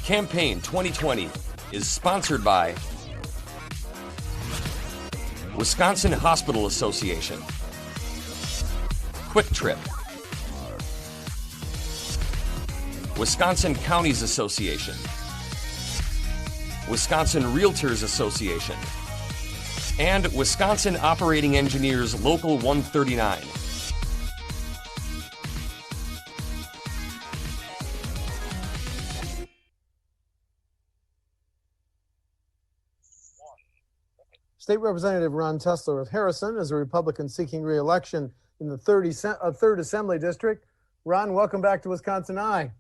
Campaign 2020 is sponsored by Wisconsin Hospital Association, Quick Trip, Wisconsin Counties Association, Wisconsin Realtors Association, and Wisconsin Operating Engineers Local 139. State Representative Ron Tusler of Harrison is a Republican seeking re-election in the 3rd Assembly District. Ron, welcome back to WisconsinEye.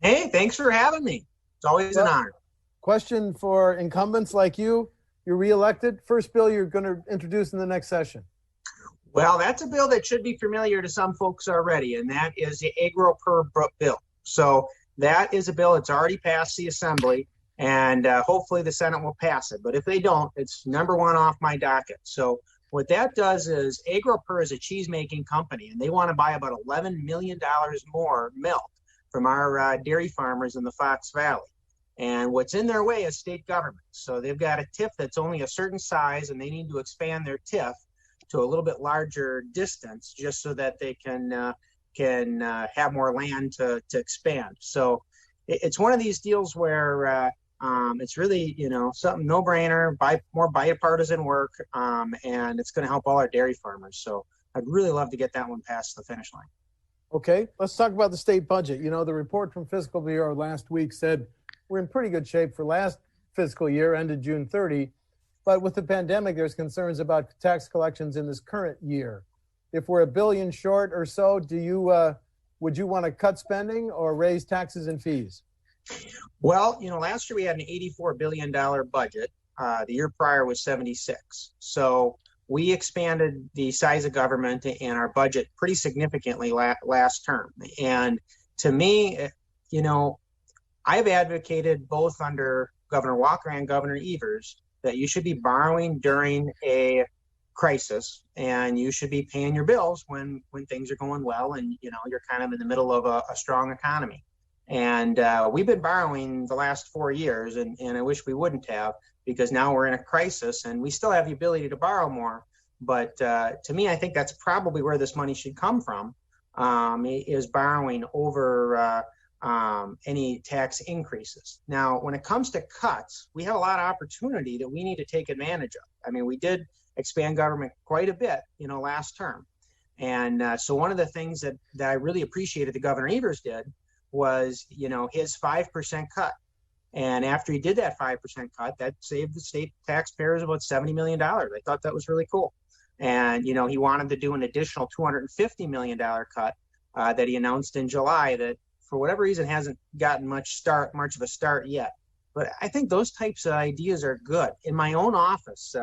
Hey, thanks for having me. It's always an honor. Question for incumbents like you. You're re-elected. First bill you're going to introduce in the next session. Well, that's a bill that should be familiar to some folks already, and that is the agro-per bill. So that is a bill that's already passed the Assembly, and hopefully the Senate will pass it. But if they don't, it's number one off my docket. So what that does is agro-per is a cheese-making company, and they want to buy about $11 million more milk from our dairy farmers in the Fox Valley. And what's in their way is state government. So they've got a TIF that's only a certain size, and they need to expand their TIF to a little bit larger distance just so that they can have more land to expand. So it's one of these deals where it's really, something no-brainer, more bipartisan work, and it's going to help all our dairy farmers. So I'd really love to get that one past the finish line. Okay, let's talk about the state budget. The report from Fiscal Bureau last week said we're in pretty good shape for last fiscal year, ended June 30. But with the pandemic, there's concerns about tax collections in this current year. If we're $1 billion short or so, would you want to cut spending or raise taxes and fees? Well, last year we had an $84 billion budget. The year prior was 76. So we expanded the size of government and our budget pretty significantly last term. And to me, I've advocated both under Governor Walker and Governor Evers that you should be borrowing during a crisis and you should be paying your bills when things are going well and you're kind of in the middle of a strong economy. And we've been borrowing the last 4 years, and I wish we wouldn't have, because now we're in a crisis and we still have the ability to borrow more. But to me, I think that's probably where this money should come from, is borrowing over any tax increases. Now, when it comes to cuts, we have a lot of opportunity that we need to take advantage of. I mean, we did expand government quite a bit, last term. And so one of the things that I really appreciated that Governor Evers did was, his 5% cut. And after he did that 5% cut, that saved the state taxpayers about $70 million. I thought that was really cool. And, he wanted to do an additional $250 million cut that he announced in July that, for whatever reason, hasn't gotten much of a start yet. But I think those types of ideas are good. In my own office,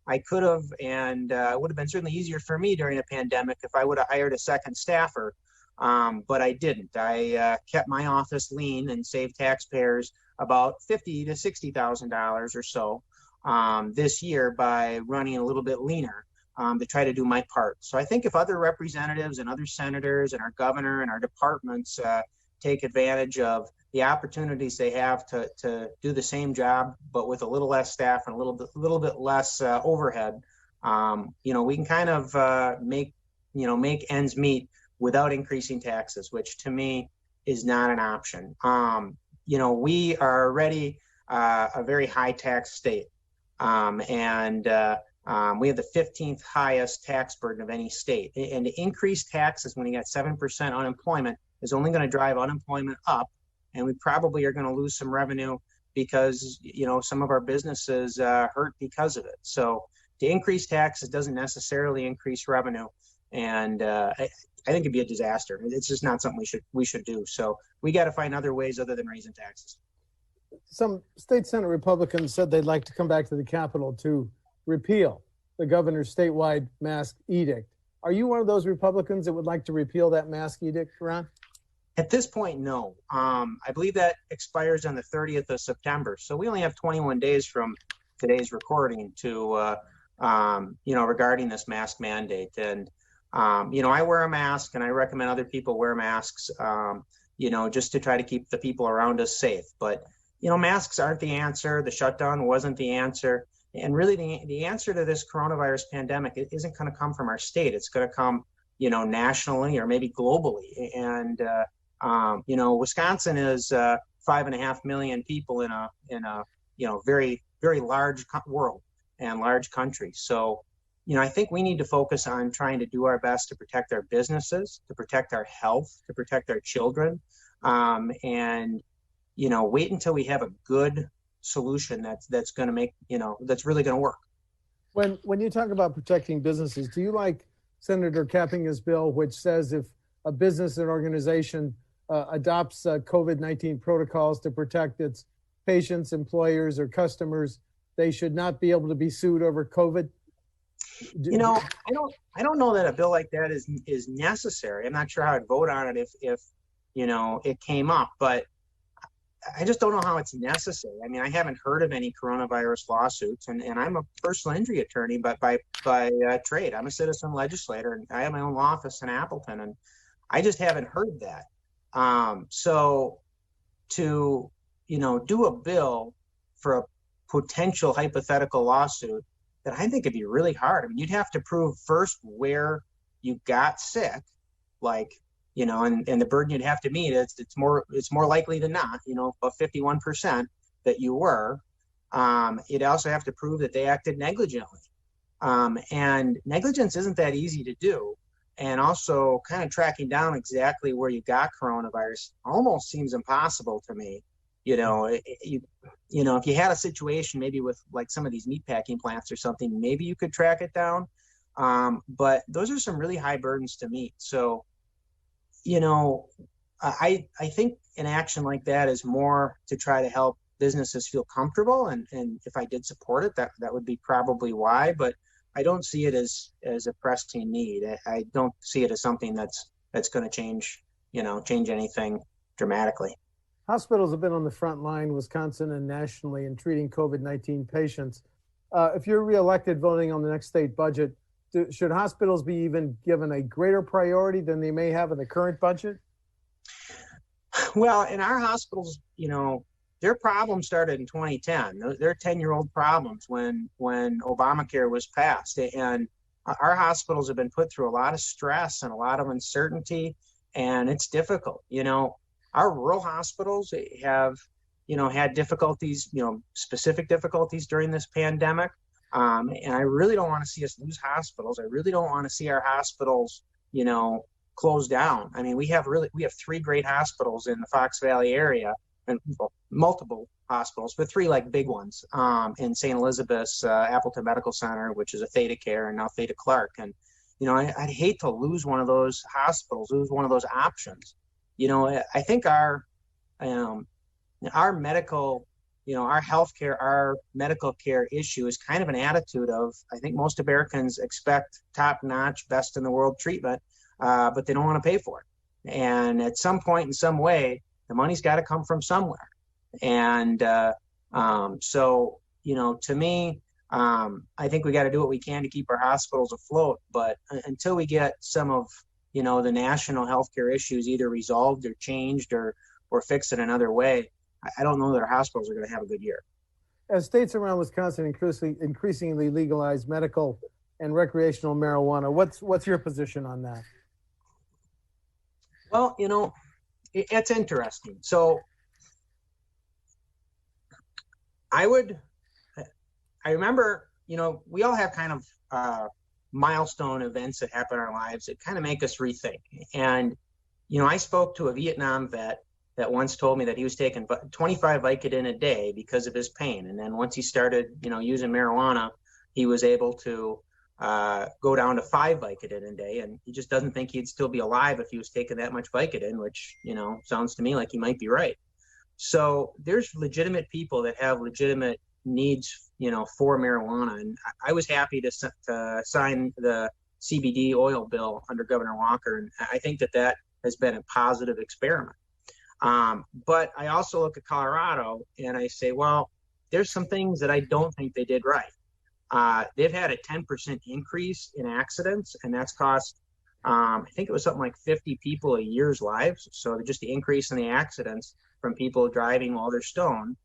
I could have, and it would have been certainly easier for me during a pandemic if I would have hired a second staffer, but I didn't. I kept my office lean and saved taxpayers about $50,000 to $60,000 or so this year by running a little bit leaner to try to do my part. So I think if other representatives and other senators and our governor and our departments take advantage of the opportunities they have to do the same job, but with a little less staff and a little bit less overhead, we can kind of make ends meet without increasing taxes, which to me is not an option. We are already a very high tax state, and we have the 15th highest tax burden of any state. And to increase taxes when you got 7% unemployment is only going to drive unemployment up, and we probably are going to lose some revenue because some of our businesses hurt because of it. So to increase taxes doesn't necessarily increase revenue, and I think it'd be a disaster. It's just not something we should do. So we got to find other ways other than raising taxes. Some state Senate Republicans said they'd like to come back to the Capitol to repeal the governor's statewide mask edict. Are you one of those Republicans that would like to repeal that mask edict, Ron? At this point, no. I believe that expires on the 30th of September. So we only have 21 days from today's recording to, regarding this mask mandate. And, I wear a mask and I recommend other people wear masks, just to try to keep the people around us safe. But, masks aren't the answer. The shutdown wasn't the answer. And really, the answer to this coronavirus pandemic, it isn't going to come from our state. It's going to come, nationally or maybe globally. And Wisconsin is 5.5 million people in a very, very large world and large country. So, I think we need to focus on trying to do our best to protect our businesses, to protect our health, to protect our children, and wait until we have a good solution that's going to make, that's really going to work. When you talk about protecting businesses, do you like Senator Kappinger's bill, which says if a business or organization adopts COVID-19 protocols to protect its patients, employers, or customers, they should not be able to be sued over COVID? I don't know that a bill like that is necessary. I'm not sure how I'd vote on it if it came up, but I just don't know how it's necessary. I mean, I haven't heard of any coronavirus lawsuits, and I'm a personal injury attorney, but by trade. I'm a citizen legislator, and I have my own law office in Appleton, and I just haven't heard that. So to do a bill for a potential hypothetical lawsuit, that I think it'd be really hard. I mean, you'd have to prove first where you got sick, like, and the burden you'd have to meet is it's more likely than not, about 51% that you were. You'd also have to prove that they acted negligently. And negligence isn't that easy to do. And also kind of tracking down exactly where you got coronavirus almost seems impossible to me. If you had a situation maybe with like some of these meatpacking plants or something, maybe you could track it down. But those are some really high burdens to meet. So, I think an action like that is more to try to help businesses feel comfortable. And if I did support it, that would be probably why. But I don't see it as a pressing need. I don't see it as something that's going to change anything dramatically. Hospitals have been on the front line, Wisconsin and nationally, in treating COVID-19 patients. If you're reelected voting on the next state budget, should hospitals be even given a greater priority than they may have in the current budget? Well, in our hospitals, their problems started in 2010. They're 10-year-old problems when Obamacare was passed. And our hospitals have been put through a lot of stress and a lot of uncertainty, and it's difficult. Our rural hospitals have, had difficulties, specific difficulties during this pandemic. And I really don't want to see us lose hospitals. I really don't want to see our hospitals, close down. I mean, we have 3 great hospitals in the Fox Valley area, and multiple hospitals, but 3 like big ones, in St. Elizabeth's, Appleton Medical Center, which is a Theta Care, and now Theta Clark. And, I'd hate to lose one of those hospitals, lose one of those options. I think our medical, our healthcare, our medical care issue is kind of an attitude of, I think most Americans expect top-notch, best in the world treatment, but they don't want to pay for it. And at some point, in some way, the money's got to come from somewhere. And so, to me, I think we got to do what we can to keep our hospitals afloat. But until we get some of the national healthcare issues either resolved or changed or fixed in another way, I don't know that our hospitals are going to have a good year. As states around Wisconsin increasingly legalize medical and recreational marijuana, what's your position on that? Well, it's interesting. So I remember, we all have kind of milestone events that happen in our lives that kind of make us rethink. And, I spoke to a Vietnam vet that once told me that he was taking 25 Vicodin a day because of his pain. And then once he started, using marijuana, he was able to go down to 5 Vicodin a day. And he just doesn't think he'd still be alive if he was taking that much Vicodin, which, sounds to me like he might be right. So there's legitimate people that have legitimate needs, for marijuana. And I was happy to sign the CBD oil bill under Governor Walker. And I think that has been a positive experiment. But I also look at Colorado and I say, well, there's some things that I don't think they did right. They've had a 10% increase in accidents, and that's cost, I think it was something like 50 people a year's lives. So just the increase in the accidents from people driving while they're stoned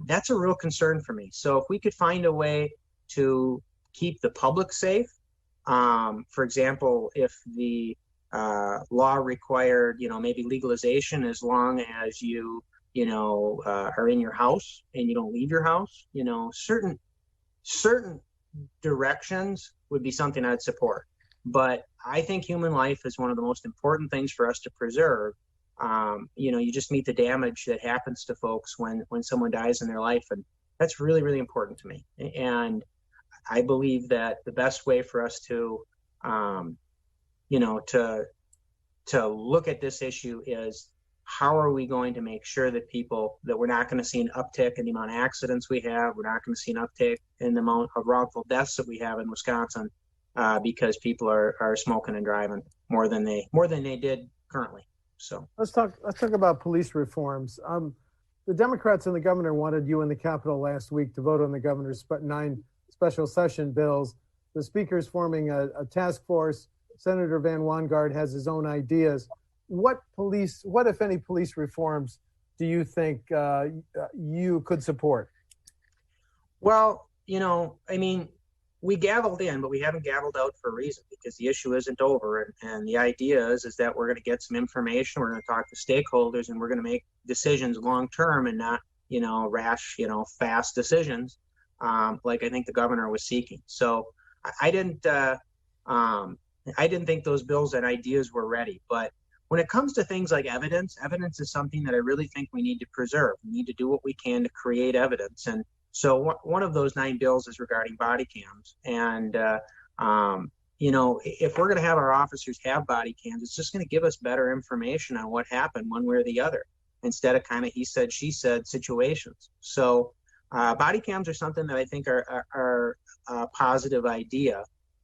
That's a real concern for me. So if we could find a way to keep the public safe, for example, if the law required, maybe legalization as long as you are in your house and you don't leave your house, certain directions would be something I'd support. But I think human life is one of the most important things for us to preserve. You just meet the damage that happens to folks when someone dies in their life, and that's really, really important to me. And I believe that the best way for us to look at this issue is, how are we going to make sure that we're not going to see an uptick in the amount of accidents we have, we're not going to see an uptick in the amount of wrongful deaths that we have in Wisconsin, because people are smoking and driving more than they did currently. So let's talk about police reforms. The Democrats and the governor wanted you in the Capitol last week to vote on the governor's 9 special session bills. The speaker's forming a task force. Senator Van Wanggaard has his own ideas. What, if any, police reforms do you think you could support? Well, we gavelled in, but we haven't gavelled out for a reason, because the issue isn't over. And the idea is that we're going to get some information, we're going to talk to stakeholders, and we're going to make decisions long term and not, rash, fast decisions, like I think the governor was seeking. So I didn't think those bills and ideas were ready. But when it comes to things like evidence is something that I really think we need to preserve. We need to do what we can to create evidence. And so one of those 9 bills is regarding body cams. And, if we're going to have our officers have body cams, it's just going to give us better information on what happened one way or the other, instead of kind of he said, she said situations. So body cams are something that I think are a positive idea.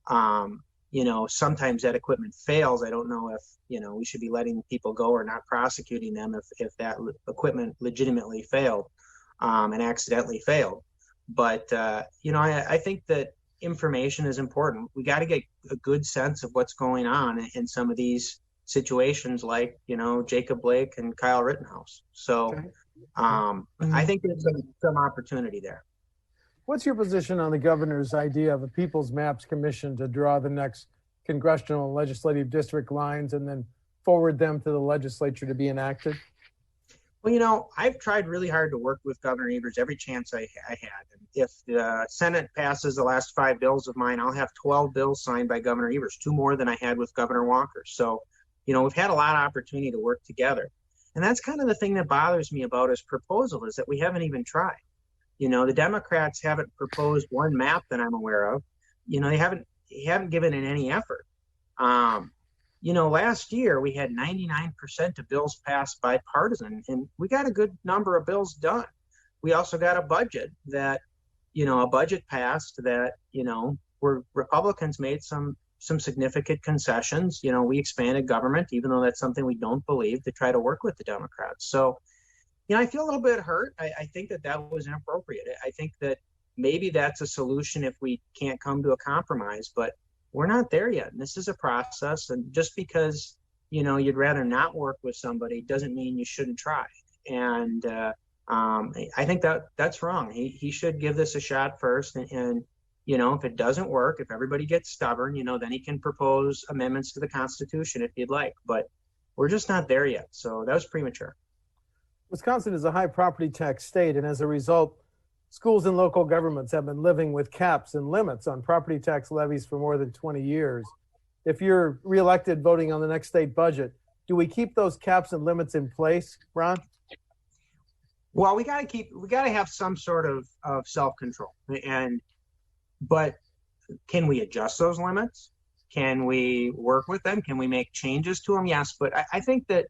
Sometimes that equipment fails. I don't know if, we should be letting people go or not prosecuting them if that equipment legitimately failed and accidentally failed. But, I think that information is important. We got to get a good sense of what's going on in some of these situations, like, Jacob Blake and Kyle Rittenhouse. So I think there's some opportunity there. What's your position on the governor's idea of a People's Maps Commission to draw the next congressional and legislative district lines and then forward them to the legislature to be enacted? Well, I've tried really hard to work with Governor Evers every chance I had. And if the Senate passes the last 5 bills of mine, I'll have 12 bills signed by Governor Evers, 2 more than I had with Governor Walker. So, we've had a lot of opportunity to work together. And that's kind of the thing that bothers me about his proposal, is that we haven't even tried. The Democrats haven't proposed one map that I'm aware of. They haven't given it any effort. Last year we had 99% of bills passed bipartisan, and we got a good number of bills done. We also got a budget that, a budget passed that, where Republicans made some significant concessions. We expanded government, even though that's something we don't believe, to try to work with the Democrats. So, I feel a little bit hurt. I think that was inappropriate. I think that maybe that's a solution if we can't come to a compromise, but we're not there yet. And this is a process. And just because, you'd rather not work with somebody doesn't mean you shouldn't try. And I think that's wrong. He should give this a shot first. And if it doesn't work, if everybody gets stubborn, then he can propose amendments to the Constitution if he'd like. But we're just not there yet. So that was premature. Wisconsin is a high property tax state, and as a result, schools and local governments have been living with caps and limits on property tax levies for more than 20 years. If you're reelected voting on the next state budget, do we keep those caps and limits in place, Ron? Well, we got to have some sort of self-control. But can we adjust those limits? Can we work with them? Can we make changes to them? Yes. But I think that,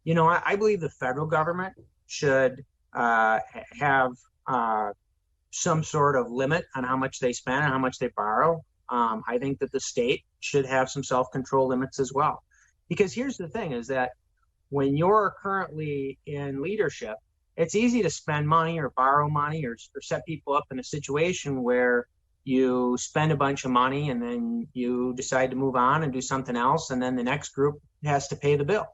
I believe the federal government should have some sort of limit on how much they spend and how much they borrow. I think that the state should have some self-control limits as well. Because here's the thing, is that when you're currently in leadership, it's easy to spend money or borrow money or set people up in a situation where you spend a bunch of money and then you decide to move on and do something else, and then the next group has to pay the bill.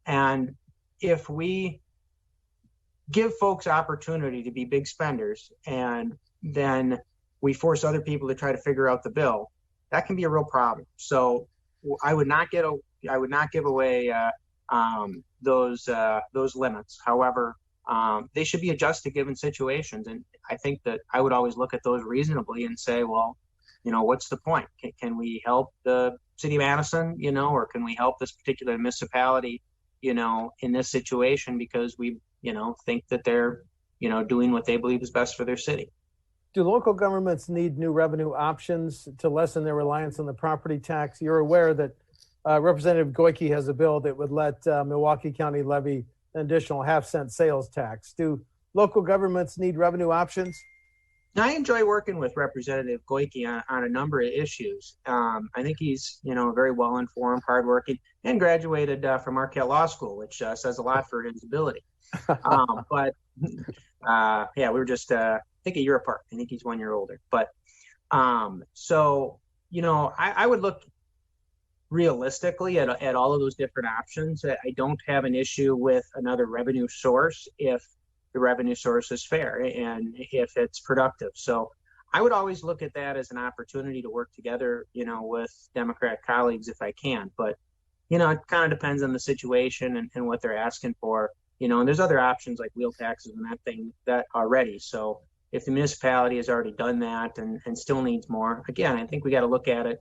And if we give folks opportunity to be big spenders, and then we force other people to try to figure out the bill, that can be a real problem. So I would not give away those limits. However, they should be adjusted given situations, and I think that I would always look at those reasonably and say, well, what's the point? Can we help the city of Madison, or can we help this particular municipality, in this situation because we, think that they're, doing what they believe is best for their city. Do local governments need new revenue options to lessen their reliance on the property tax? You're aware that Representative Goyke has a bill that would let Milwaukee County levy an additional half-cent sales tax. Do local governments need revenue options? I enjoy working with Representative Goyke on a number of issues. I think he's, very well informed, hardworking, and graduated from Marquette Law School, which says a lot for his ability. But we were just, I think, a year apart. I think he's 1 year older. But so, I would look realistically at all of those different options. I don't have an issue with another revenue source if the revenue source is fair and if it's productive. So I would always look at that as an opportunity to work together, with Democrat colleagues if I can. But, it kind of depends on the situation and what they're asking for, and there's other options like wheel taxes and that already. So if the municipality has already done that and still needs more, again, I think we got to look at it,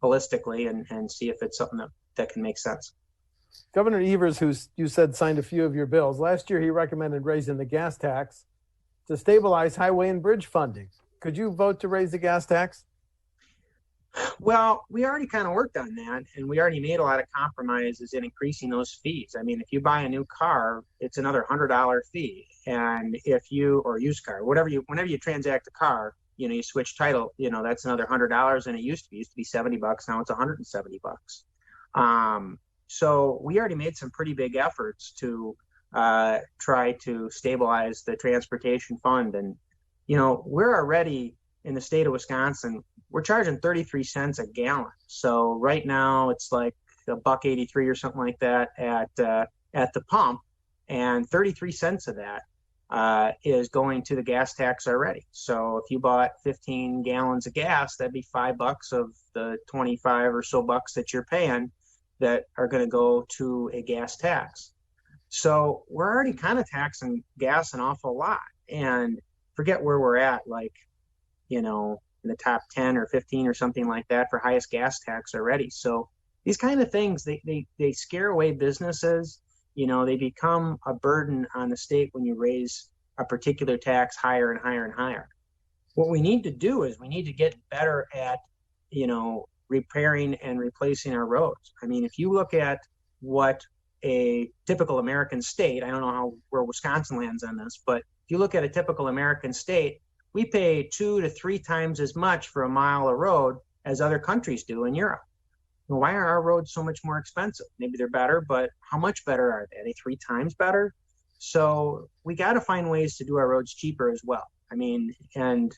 holistically and see if it's something that can make sense. Governor Evers, who you said signed a few of your bills, last year he recommended raising the gas tax to stabilize highway and bridge funding. Could you vote to raise the gas tax? Well, we already kind of worked on that, and we already made a lot of compromises in increasing those fees. I mean, if you buy a new car, it's another $100 fee, and or a used car, whenever you transact a car, you switch title, that's another $100, and it used to be $70. Now it's $170. So we already made some pretty big efforts to try to stabilize the transportation fund. And, we're already in the state of Wisconsin, we're charging 33 cents a gallon. So right now it's like $1.83 or something like that at the pump. And 33 cents of that is going to the gas tax already. So if you bought 15 gallons of gas, that'd be $5 of the 25 or so bucks that you're paying that are going to go to a gas tax. So we're already kind of taxing gas an awful lot, and forget where we're at, like, in the top 10 or 15 or something like that for highest gas tax already. So these kind of things, they scare away businesses. They become a burden on the state when you raise a particular tax higher and higher and higher. What we need to do is we need to get better at, repairing and replacing our roads. I mean, if you look at what a typical American state, I don't know where Wisconsin lands on this, but if you look at a typical American state, we pay 2 to 3 times as much for a mile of road as other countries do in Europe. Well, why are our roads so much more expensive? Maybe they're better, but how much better are they? Are they 3 times better? So we got to find ways to do our roads cheaper as well. I mean, and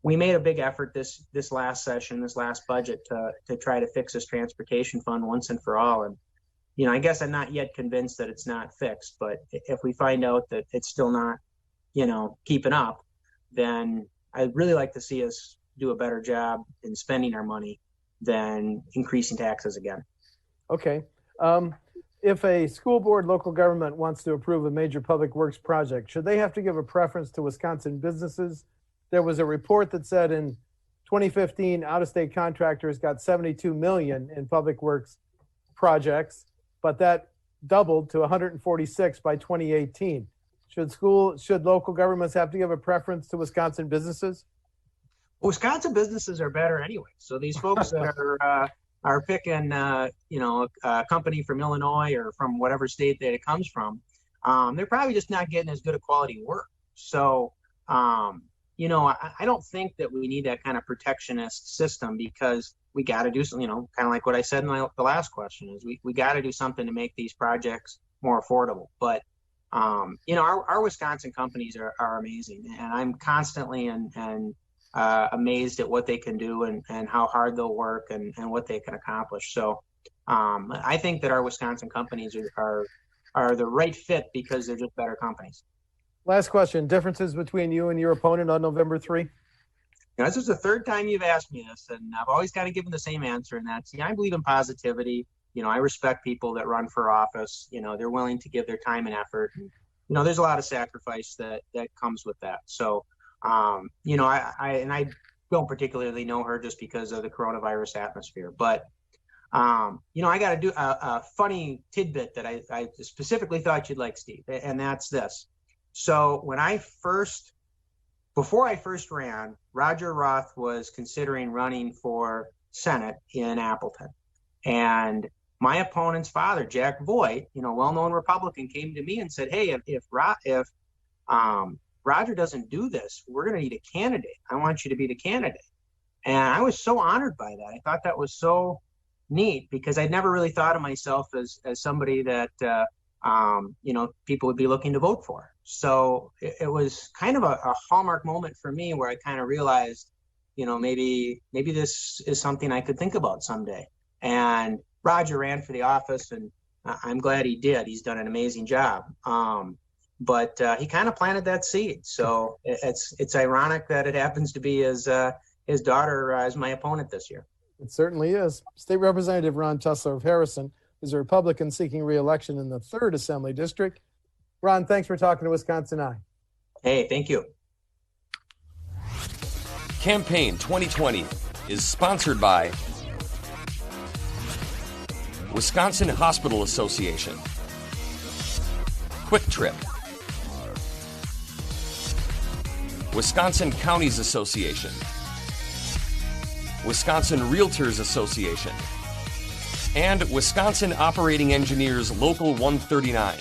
we made a big effort this last session, this last budget, to try to fix this transportation fund once and for all. And, I guess I'm not yet convinced that it's not fixed, but if we find out that it's still not, keeping up, then I'd really like to see us do a better job in spending our money than increasing taxes again. Okay. If a school board, local government wants to approve a major public works project, should they have to give a preference to Wisconsin businesses? There was a report that said in 2015, out-of-state contractors got $72 million in public works projects, but that doubled to 146 by 2018. Should local governments have to give a preference to Wisconsin businesses? Wisconsin businesses are better anyway. So these folks that are picking, a company from Illinois or from whatever state that it comes from, they're probably just not getting as good a quality work. So, I don't think that we need that kind of protectionist system, because we got to do something, kind of like what I said in the last question, is we got to do something to make these projects more affordable. But, our Wisconsin companies are amazing, and I'm constantly and amazed at what they can do and how hard they'll work and what they can accomplish. So I think that our Wisconsin companies are are the right fit because they're just better companies. Last question, differences between you and your opponent on November 3? This is the third time you've asked me this, and I've always kind of given the same answer, and that's, I believe in positivity. I respect people that run for office. They're willing to give their time and effort. And, there's a lot of sacrifice that comes with that. So, I don't particularly know her just because of the coronavirus atmosphere, but, I got to do a funny tidbit that I specifically thought you'd like, Steve, and that's this. So before I first ran, Roger Roth was considering running for Senate in Appleton. And my opponent's father, Jack Voigt, well-known Republican, came to me and said, hey, if Roger doesn't do this, we're going to need a candidate. I want you to be the candidate. And I was so honored by that. I thought that was so neat because I'd never really thought of myself as somebody that, people would be looking to vote for. So it was kind of a hallmark moment for me where I kind of realized, maybe this is something I could think about someday. And Roger ran for the office, and I'm glad he did. He's done an amazing job. But he kind of planted that seed. So it's ironic that it happens to be his daughter as my opponent this year. It certainly is. State Representative Ron Tusler of Harrison is a Republican seeking re-election in the 3rd Assembly District. Ron, thanks for talking to WisconsinEye. Hey, thank you. Campaign 2020 is sponsored by Wisconsin Hospital Association, Quick Trip, Wisconsin Counties Association, Wisconsin Realtors Association, and Wisconsin Operating Engineers Local 139.